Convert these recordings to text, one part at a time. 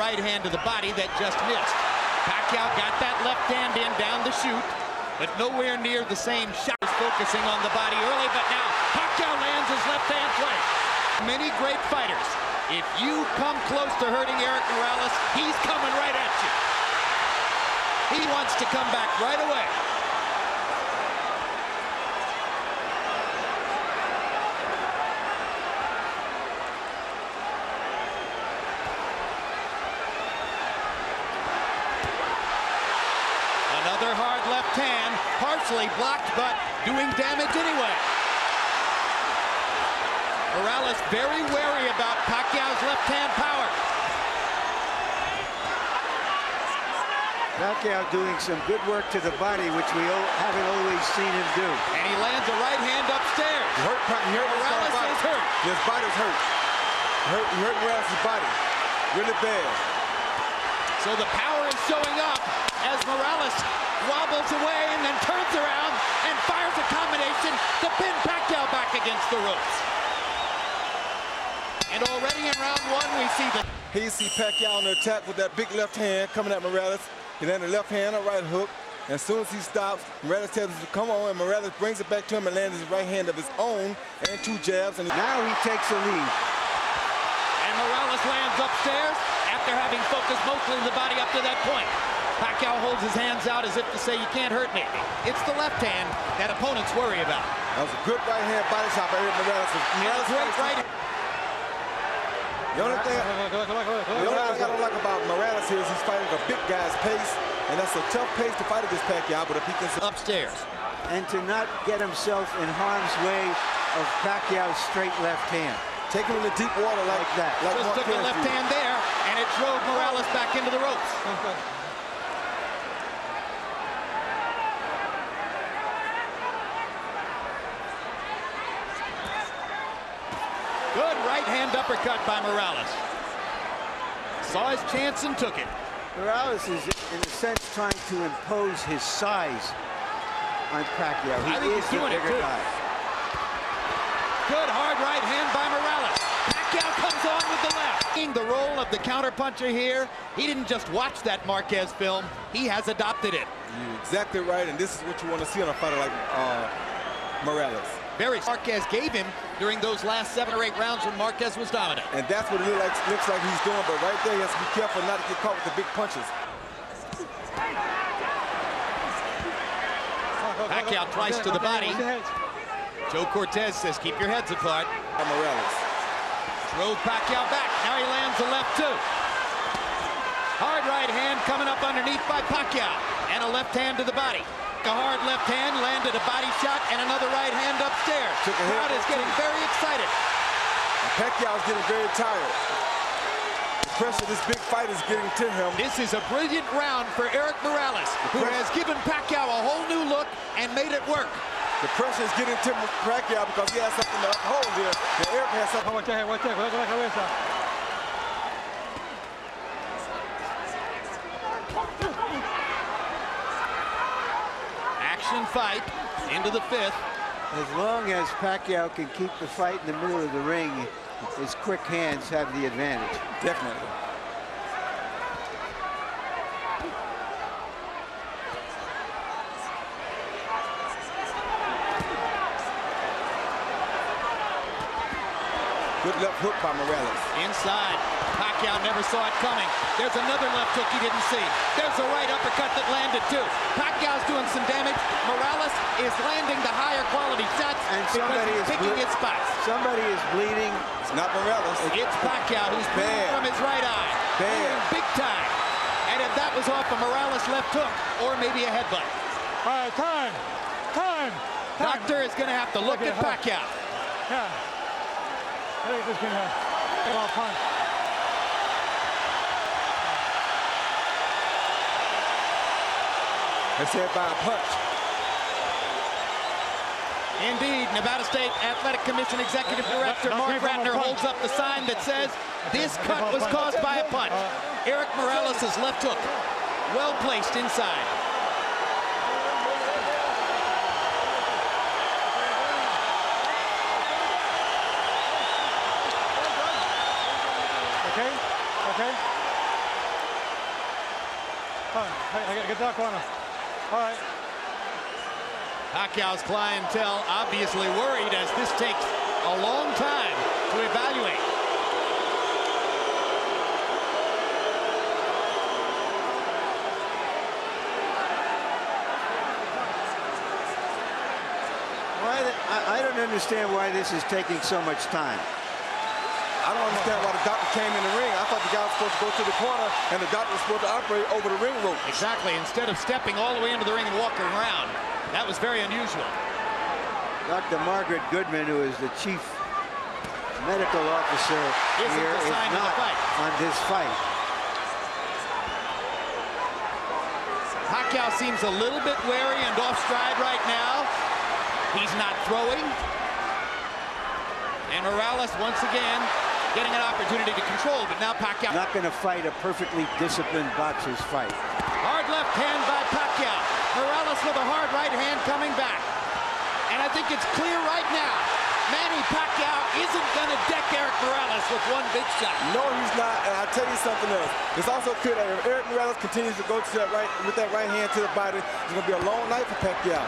right hand to the body that just missed. Pacquiao got that left hand in down the chute, but nowhere near the same shot. Focusing on the body early, but now Pacquiao lands his left hand twice. Many great fighters. If you come close to hurting Erick Morales, he's coming right at you. He wants to come back right away. Another hard left hand, partially blocked, but doing damage anyway. Morales very wary about Pacquiao's left hand power. Pacquiao doing some good work to the body, which we haven't always seen him do. And he lands a right hand upstairs. Morales is hurt. His body's hurt. He hurt Morales' body really bad. So the power is showing up as Morales wobbles away and then turns around and fires a combination to pin Pacquiao back against the ropes. And already in round one, we see the... Here you see Pacquiao on the attack with that big left hand coming at Morales. He landed a left hand, a right hook. And as soon as he stops, Morales tells him to come on, and Morales brings it back to him and lands his right hand of his own and two jabs. And now he takes the lead. And Morales lands upstairs after having focused mostly the body up to that point. Pacquiao holds his hands out as if to say, you can't hurt me. It's the left hand that opponents worry about. That was a good right hand body shot by Erick Morales. Great right. The only thing I don't like about Morales here is he's fighting a big guy's pace, and that's a tough pace to fight against Pacquiao, but if he can... Upstairs. And to not get himself in harm's way of Pacquiao's straight left hand. Take him in the deep water like that. Like just took the left hand there, and it drove Morales back into the ropes. Good right hand uppercut by Morales. Saw his chance and took it. Morales is, in a sense, trying to impose his size on Pacquiao. He is the bigger guy. Good hard right hand by Morales. Pacquiao comes on with the left. The role of the counterpuncher here, he didn't just watch that Marquez film, he has adopted it. You're exactly right, and this is what you want to see on a fighter like Morales. Marquez gave him during those last 7 or 8 rounds when Marquez was dominant. And that's what it looks like he's doing, but right there he has to be careful not to get caught with the big punches. Pacquiao twice to the body. Joe Cortez says, keep your heads apart. Morales drove Pacquiao back. Now he lands the left too. Hard right hand coming up underneath by Pacquiao. And a left hand to the body. A hard left hand, landed a body shot, and another right hand upstairs. The crowd is getting very excited. Pacquiao is getting very tired. The pressure of this big fight is getting to him. This is a brilliant round for Erick Morales, who has given Pacquiao a whole new look and made it work. The pressure is getting to Pacquiao because he has something to uphold here. And Erick has something. Fight into the 5th. As long as Pacquiao can keep the fight in the middle of the ring, his quick hands have the advantage. Definitely. Good left hook by Morales. Inside. Pacquiao never saw it coming. There's another left hook he didn't see. There's a right uppercut that landed too. Pacquiao's doing some damage. Morales is landing the higher quality shots and because he's picking his spots. Somebody is bleeding. It's not Morales. It's Pacquiao who's bleeding from his right eye. Big time. And if that was off a Morales left hook or maybe a headbutt. All right, time. Doctor is going to have to look at Pacquiao. Yeah. I think this can get off punch. It's hit by a punch. Indeed, Nevada State Athletic Commission Executive Director Mark Ratner holds up the sign that says this cut was caused by a punch. Erick Morales' left hook, well placed inside. Okay. I got to get that corner. All right. Pacquiao's clientele obviously worried as this takes a long time to evaluate. I don't understand why this is taking so much time. I don't understand why the doctor came in the ring. I thought the guy was supposed to go to the corner and the doctor was supposed to operate over the ring rope. Exactly, instead of stepping all the way into the ring and walking around. That was very unusual. Dr. Margaret Goodman, who is the chief medical officer here, is not on this fight. Pacquiao seems a little bit wary and off stride right now. He's not throwing. And Morales once again getting an opportunity to control, but now Pacquiao not going to fight a perfectly disciplined boxer's fight. Hard left hand by Pacquiao. Morales with a hard right hand coming back. And I think it's clear right now, Manny Pacquiao isn't going to deck Erick Morales with one big shot. No, he's not, and I'll tell you something else. It's also clear that if Erick Morales continues to go to that with that right hand to the body, it's going to be a long night for Pacquiao.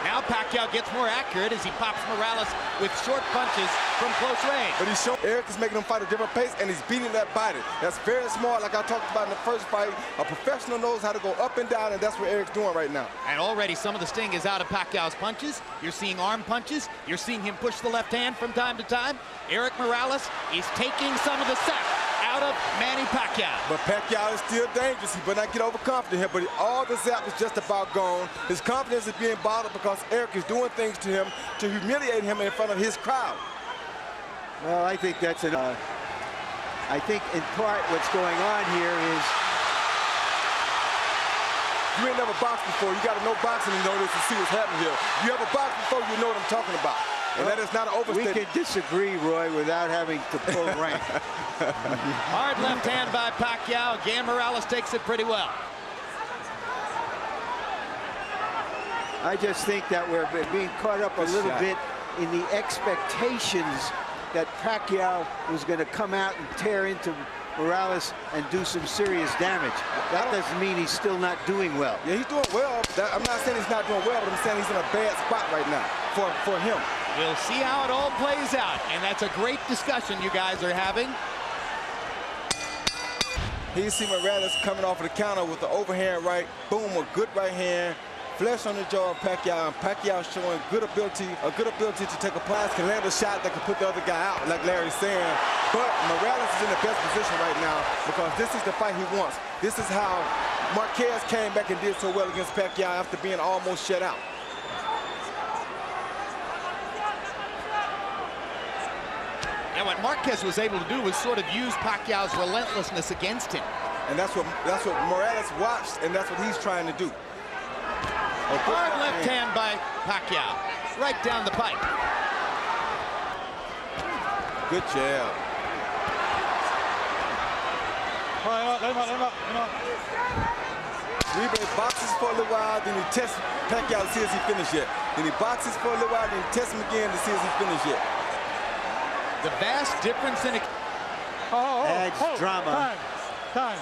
Now Pacquiao gets more accurate as he pops Morales with short punches from close range. But he's showing Erick is making him fight a different pace, and he's beating that body. That's very smart, like I talked about in the first fight. A professional knows how to go up and down, and that's what Erick's doing right now. And already some of the sting is out of Pacquiao's punches. You're seeing arm punches. You're seeing him push the left hand from time to time. Erick Morales is taking some of the sap out of Manny Pacquiao. But Pacquiao is still dangerous. He better not get overconfident here, but all the zap is just about gone. His confidence is being bottled because Erick is doing things to him to humiliate him in front of his crowd. Well, I think that's an... I think in part what's going on here is... You ain't never boxed before. You got to know boxing to know this and see what's happening here. You ever boxed before, you know what I'm talking about. And that is not an overstatement. We can disagree, Roy, without having to pull rank. Hard left hand by Pacquiao. Again, Morales takes it pretty well. I just think that we're being caught up a little bit in the expectations that Pacquiao was going to come out and tear into Morales and do some serious damage. That doesn't mean he's still not doing well. Yeah, he's doing well. I'm not saying he's not doing well, but I'm saying he's in a bad spot right now for him. We'll see how it all plays out, and that's a great discussion you guys are having. Here you see Morales coming off of the counter with the overhand right. Boom, a good right hand. Flesh on the jaw of Pacquiao, and Pacquiao showing a good ability to take a punch, can land a shot that can put the other guy out, like Larry's saying. But Morales is in the best position right now because this is the fight he wants. This is how Marquez came back and did so well against Pacquiao after being almost shut out. And what Marquez was able to do was sort of use Pacquiao's relentlessness against him. And that's what Morales watched, and that's what he's trying to do. A hard left hand by Pacquiao, right down the pipe. Good jab. All right, let him up. Uribe boxes for a little while, then he tests Pacquiao to see if he finished yet. Then he boxes for a little while, then he tests him again to see if he finished yet. The vast difference in... Adds drama. Time.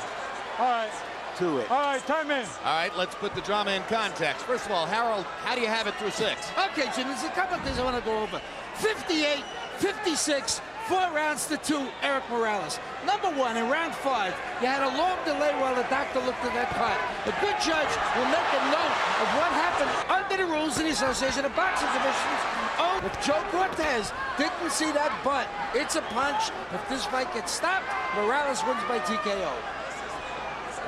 All right. To it. All right, time in. All right, let's put the drama in context. First of all, Harold, how do you have it through 6? Okay, Jim, there's a couple of things I want to go over. 58, 56, 4 rounds to 2, Erick Morales. Number 1, in round 5, you had a long delay while the doctor looked at that card. A good judge will make a note of what happened under the rules of the Association of Boxing Commissions. Oh, if Joe Cortez didn't see that butt, it's a punch. If this fight gets stopped, Morales wins by TKO.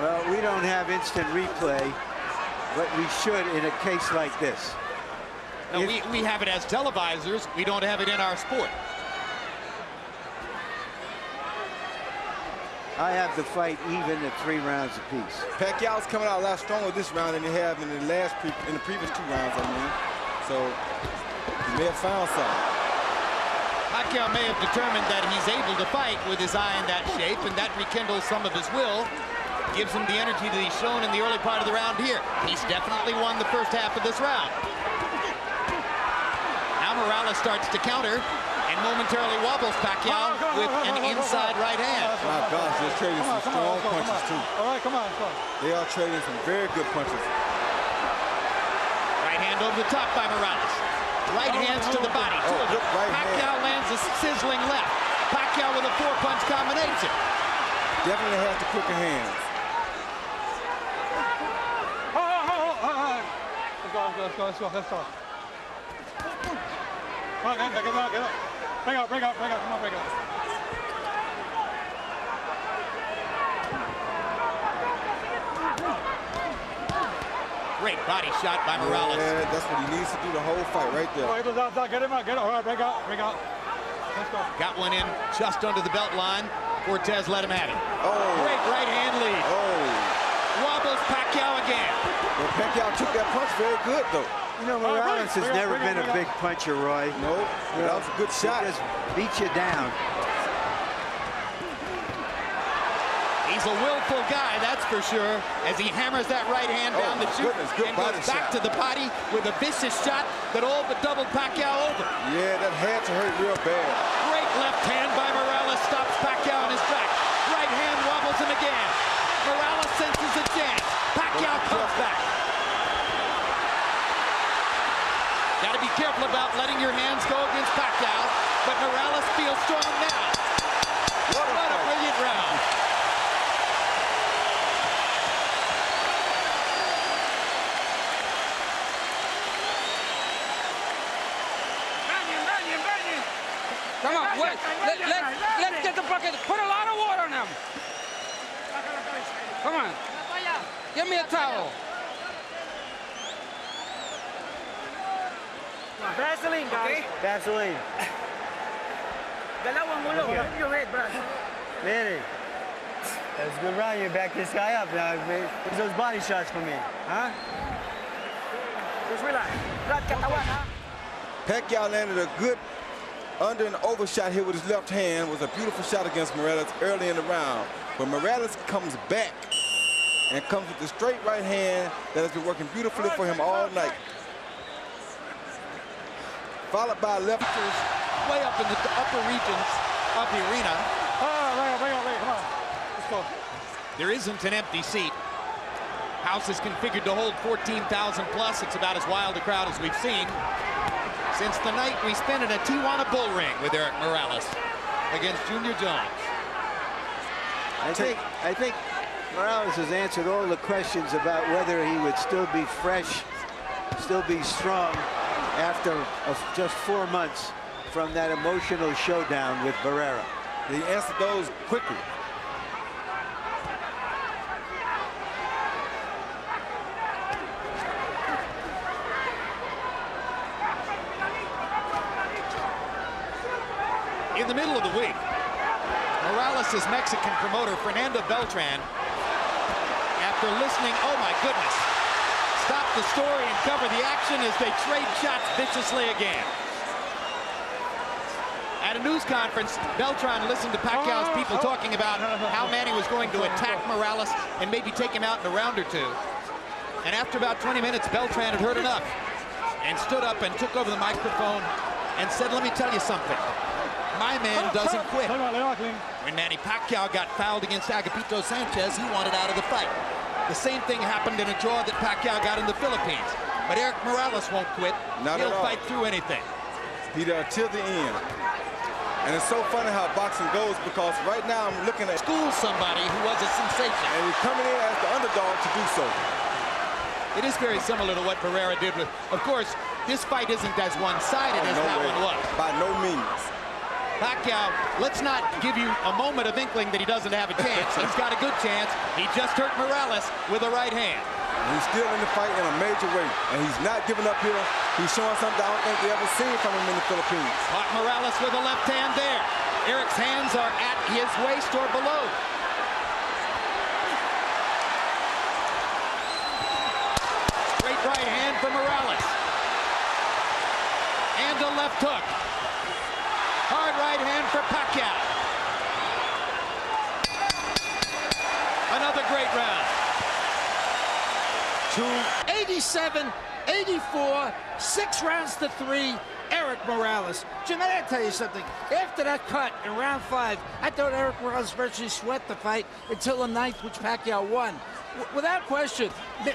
Well, we don't have instant replay, but we should in a case like this. No, we have it as televisors. We don't have it in our sport. I have the fight even at 3 rounds apiece. Pacquiao's coming out a lot stronger this round than he have in the previous 2 rounds, I mean. So he may have found something. Pacquiao may have determined that he's able to fight with his eye in that shape, and that rekindles some of his will. Gives him the energy that he's shown in the early part of the round here. He's definitely won the first half of this round. Now Morales starts to counter, and momentarily wobbles Pacquiao with an inside right hand. My gosh, they're trading some strong punches, too. All right, come on. They are trading some very good punches. Right hand over the top by Morales. Right hands to the body. Pacquiao lands a sizzling left. Pacquiao with a 4-punch combination. Definitely has the quicker hands. Let's go. Come on, get up. Break out. Come on, break out. Great body shot by Morales. Yeah, that's what he needs to do the whole fight right there. Get him out. All right, break out. Let's go. Got one in just under the belt line. Cortez let him have it. Oh. Great right hand lead. Oh. Wobbles Pacquiao again. Well, Pacquiao took that punch very good, though. You know, Morales has never been a big puncher, Roy. No, that was a good shot. He just beat you down. He's a willful guy, that's for sure, as he hammers that right hand down the chute and goes back to the body with a vicious shot that all but doubled Pacquiao over. Yeah, that had to hurt real bad. Great left hand by Morales stops Pacquiao in his tracks. Right hand wobbles him again. Morales senses a chance. Pacquiao comes back. Got to be careful about letting your hands go against Pacquiao, but Morales feels strong now. What a brilliant round. Come on, wait. Let's get the bucket. Put a lot of water on them. Come on. Give me a towel. Vaseline, guys. Okay. Vaseline. Dalawang ulo. Move your head, bro. Manny, that was a good round. You backed this guy up. Now, where's those body shots for me? Huh? Just relax. Flat katawan, ha? Pacquiao landed a good under and over shot here with his left hand. Was a beautiful shot against Morales early in the round. But Morales comes back and comes with the straight right hand that has been working beautifully for him all night. Followed by left. Way up in the upper regions of the arena. Come on. Let's go. There isn't an empty seat. House is configured to hold 14,000 plus. It's about as wild a crowd as we've seen since the night we spent in a Tijuana bull ring with Erick Morales against Junior Jones. I think Morales has answered all the questions about whether he would still be fresh, still be strong after just 4 months from that emotional showdown with Barrera. He answered those quickly. In the middle of the week, Morales' Mexican promoter, Fernando Beltran, after listening, oh my goodness, stop the story and cover the action as they trade shots viciously again. At a news conference, Beltran listened to Pacquiao's people talking about how Manny was going to attack Morales and maybe take him out in a round or two. And after about 20 minutes, Beltran had heard enough and stood up and took over the microphone and said, let me tell you something. My man doesn't quit. When Manny Pacquiao got fouled against Agapito Sanchez, he wanted out of the fight. The same thing happened in a draw that Pacquiao got in the Philippines. But Erick Morales won't quit. He'll fight through anything. He there till the end. And it's so funny how boxing goes, because right now I'm looking at school somebody who was a sensation. And he's coming in as the underdog to do so. It is very similar to what Barrera did with, of course, this fight isn't as one-sided as that one was. By no means. Pacquiao, let's not give you a moment of inkling that he doesn't have a chance. He's got a good chance. He just hurt Morales with a right hand. He's still in the fight in a major way, and he's not giving up here. He's showing something I don't think we ever seen from him in the Philippines. Caught Morales with a left hand there. Erick's hands are at his waist or below. Straight right hand for Morales. And a left hook. Hard right hand for Pacquiao. Another great round. 87, 84, 6 rounds to 3. Erick Morales. Jim, I gotta tell you something. After that cut in round 5, I thought Erick Morales virtually swept the fight until the 9th, which Pacquiao won. Without question,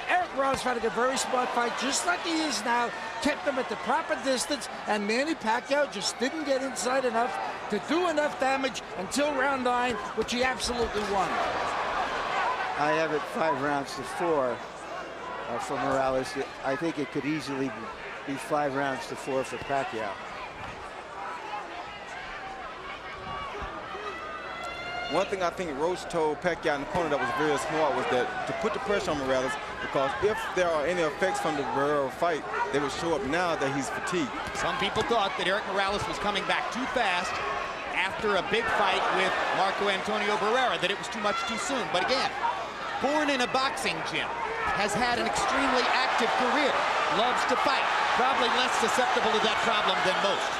Erick Morales fighting a very smart fight, just like he is now, kept him at the proper distance, and Manny Pacquiao just didn't get inside enough to do enough damage until round 9, which he absolutely won. I have it 5 rounds to 4 for Morales. I think it could easily be 5 rounds to 4 for Pacquiao. One thing I think Roach told Pacquiao in the corner that was very smart was that to put the pressure on Morales, because if there are any effects from the Barrera fight, they would show up now that he's fatigued. Some people thought that Erick Morales was coming back too fast after a big fight with Marco Antonio Barrera, that it was too much too soon. But again, born in a boxing gym, has had an extremely active career, loves to fight, probably less susceptible to that problem than most.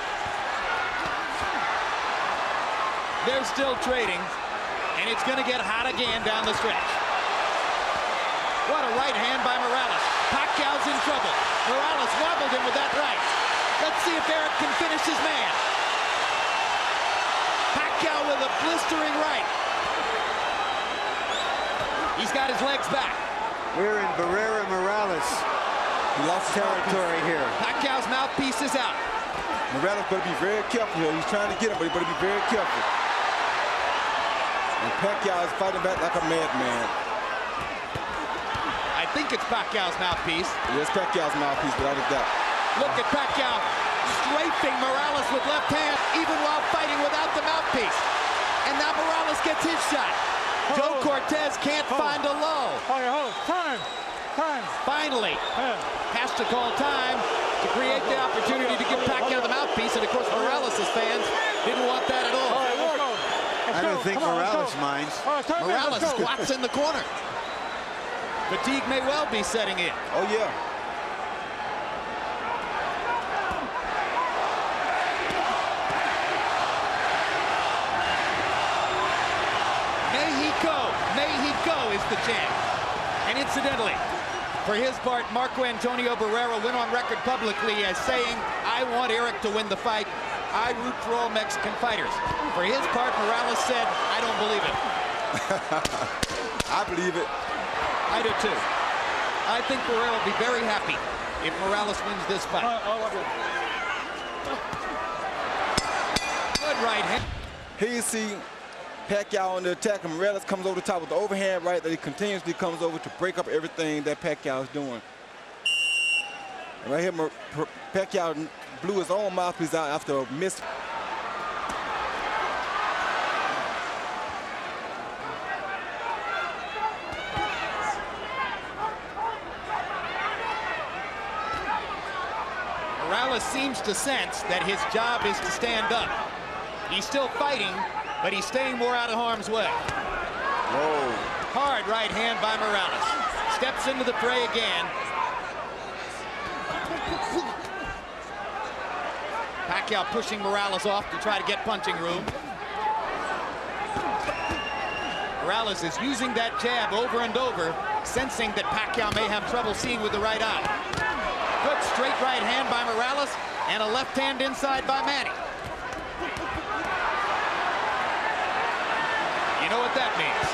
They're still trading, and it's going to get hot again down the stretch. What a right hand by Morales. Pacquiao's in trouble. Morales wobbled him with that right. Let's see if Erick can finish his man. Pacquiao with a blistering right. He's got his legs back. We're in Barrera Morales. He lost territory here. Pacquiao's mouthpiece is out. Morales better be very careful here. He's trying to get him, but he better be very careful. And Pacquiao is fighting back like a madman. I think it's Pacquiao's mouthpiece. Yes, Pacquiao's mouthpiece, without a doubt. Look at Pacquiao strafing Morales with left hand, even while fighting without the mouthpiece. And now Morales gets his shot. Joe Cortez can't find a low. Okay, hold. Time. Finally, has to call time to create the opportunity to give Pacquiao the mouthpiece. And of course, Morales' fans didn't want that at all. I don't think Morales minds. Morales squats in the corner. Fatigue may well be setting in. Oh, yeah. May he go is the chant. And incidentally, for his part, Marco Antonio Barrera went on record publicly as saying, I want Erick to win the fight. I root for all Mexican fighters. For his part, Morales said, I don't believe it. I believe it. I do too. I think Barrera will be very happy if Morales wins this fight. Good right hand. Here you see Pacquiao on the attack, and Morales comes over the top with the overhand right that he continuously comes over to break up everything that Pacquiao is doing. And right here, Pacquiao blew his own mouthpiece out after a miss. Morales seems to sense that his job is to stand up. He's still fighting, but he's staying more out of harm's way. Whoa. Hard right hand by Morales. Steps into the fray again. Pacquiao pushing Morales off to try to get punching room. Morales is using that jab over and over, sensing that Pacquiao may have trouble seeing with the right eye. Good straight right hand by Morales, and a left hand inside by Manny. You know what that means.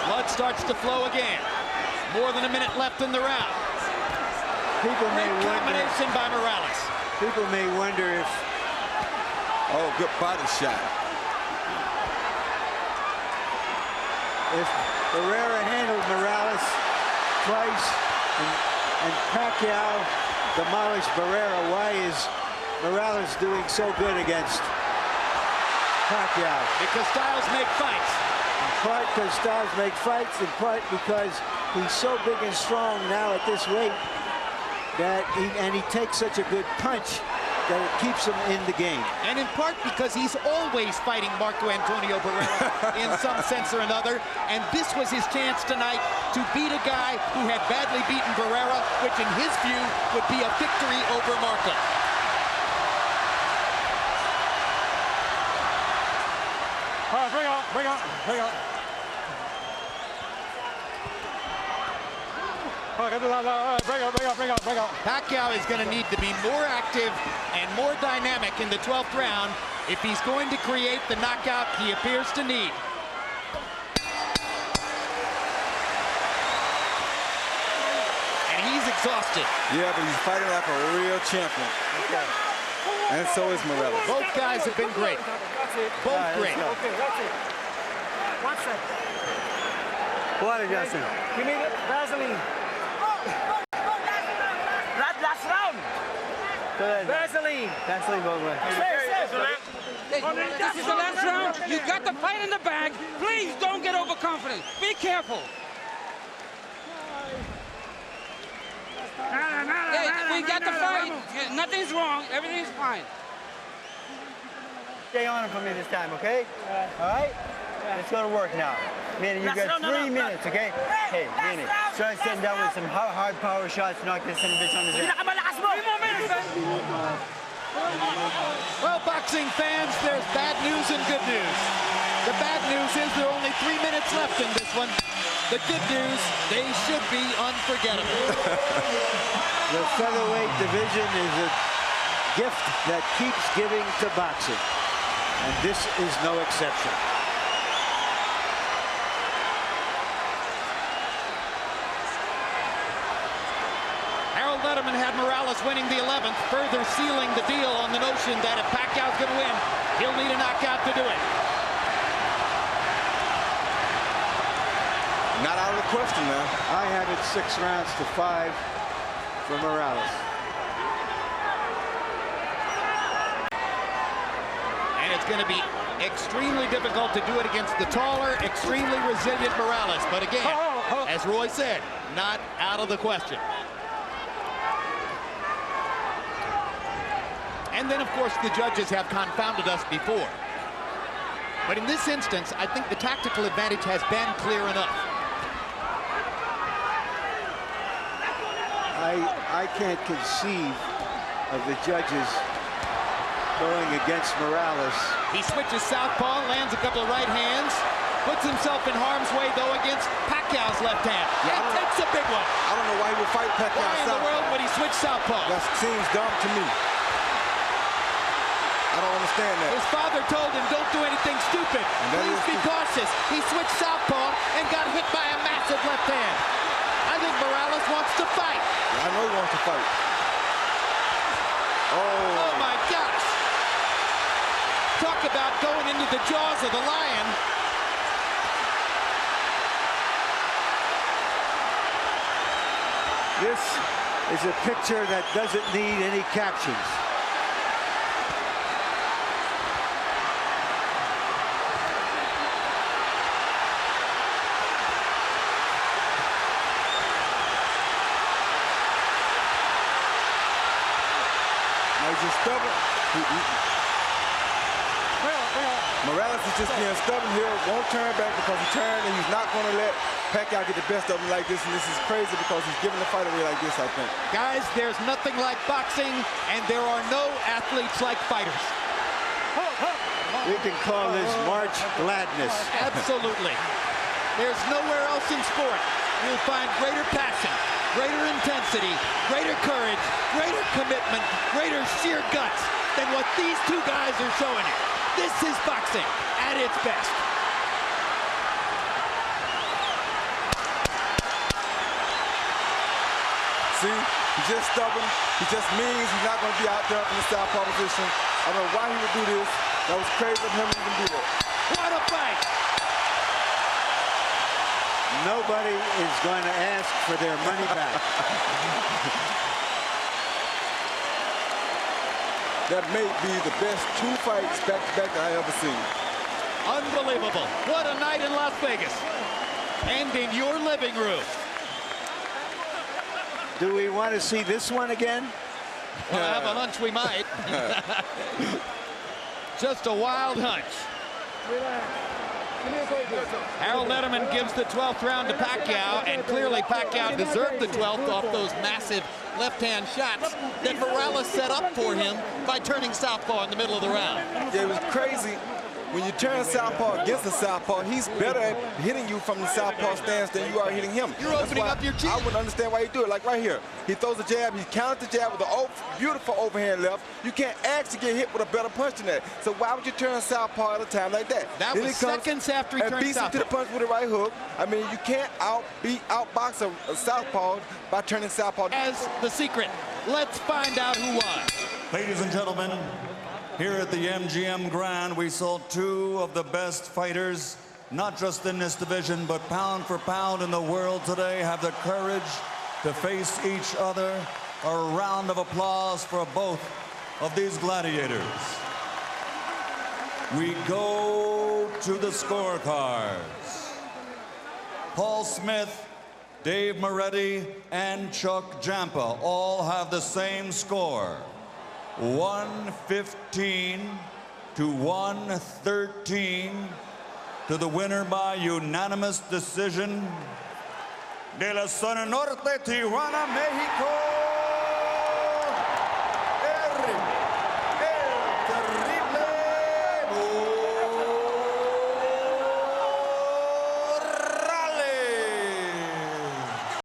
Blood starts to flow again. More than a minute left in the round. Great combination by Morales. People may wonder if... Oh, good body shot. If Barrera handled Morales twice and Pacquiao demolished Barrera, why is Morales doing so good against Pacquiao? Because styles make fights. In part because styles make fights, in part because he's so big and strong now at this weight that he takes such a good punch that it keeps him in the game. And in part because he's always fighting Marco Antonio Barrera in some sense or another. And this was his chance tonight to beat a guy who had badly beaten Barrera, which in his view would be a victory over Marco. Bring on. Bring out. Pacquiao is going to need to be more active and more dynamic in the 12th round if he's going to create the knockout he appears to need. And he's exhausted. Yeah, but he's fighting like a real champion. Okay. And so is Morales. Both guys have been great. Both great. Okay, that's it. 1 second. What, Justin? Give me the Vaseline. Last round. Go ahead. Vaseline. Vaseline, both ways. Hey, this is the last round. You got the fight in the bag. Please don't get overconfident. Be careful. Hey, we got the fight. Nothing's wrong. Everything's fine. Stay on him for me this time, okay? All right? Let's go to work now. Manny, you got 3 minutes, okay? Hey, Manny, start sitting down with some hard power shots, knock this son of a bitch on his head. Well, boxing fans, there's bad news and good news. The bad news is there are only 3 minutes left in this one. The good news, they should be unforgettable. The featherweight division is a gift that keeps giving to boxing, and this is no exception. Letterman had Morales winning the 11th, further sealing the deal on the notion that if Pacquiao's going to win, he'll need a knockout to do it. Not out of the question, man. I have it 6 rounds to 5 for Morales. And it's going to be extremely difficult to do it against the taller, extremely resilient Morales. But again, as Roy said, not out of the question. And then, of course, the judges have confounded us before. But in this instance, I think the tactical advantage has been clear enough. I can't conceive of the judges going against Morales. He switches southpaw, lands a couple of right hands, puts himself in harm's way, though, against Pacquiao's left hand. Yeah, and takes a big one. I don't know why he would fight Pacquiao Why in the world would he switch southpaw? That seems dumb to me. I don't understand that. His father told him, don't do anything stupid. Please be cautious. He switched southpaw and got hit by a massive left hand. I think Morales wants to fight. I know he wants to fight. Oh my gosh. Talk about going into the jaws of the lion. This is a picture that doesn't need any captions. He's just stubborn. Morales is just being stubborn here, won't turn back because he turned, and he's not going to let Pacquiao get the best of him like this, and this is crazy because he's giving the fight away like this, I think. Guys, there's nothing like boxing, and there are no athletes like fighters. We can call this March Gladness. Absolutely. There's nowhere else in sport you'll find greater passion, greater intensity, greater courage, greater commitment, greater sheer guts than what these two guys are showing you. This is boxing at its best. See, he's just stubborn. He just means he's not going to be out there in the southpaw position. I don't know why he would do this. That was crazy of him to even do that. What a fight! Nobody is going to ask for their money back. That may be the best 2 fights back-to-back that I ever seen. Unbelievable. What a night in Las Vegas. And in your living room. Do we want to see this one again? Well, have a hunch we might. Just a wild hunch. Harold Letterman gives the 12th round to Pacquiao, and clearly Pacquiao deserved the 12th off those massive left-hand shots that Morales set up for him by turning southpaw in the middle of the round. Yeah, it was crazy when you turn southpaw against the southpaw, he's better at hitting you from the southpaw stance than you are hitting him. You're opening up your chin. I wouldn't understand why he do it. Like right here, he throws a jab, he counters the jab with a beautiful overhand left. You can't ask to get hit with a better punch than that. So why would you turn southpaw at a time like that? That then was he comes seconds after he and turned beats him to the southpaw. punch with a right hook. I mean, you can't outbox a southpaw by turning southpaw. As the secret, let's find out who won. Ladies and gentlemen, here at the MGM Grand, we saw two of the best fighters, not just in this division, but pound for pound in the world today, have the courage to face each other. A round of applause for both of these gladiators. We go to the scorecards. Paul Smith, Dave Moretti, and Chuck Jampa all have the same score. 115 to 113 to the winner by unanimous decision. De la Zona Norte, Tijuana, Mexico,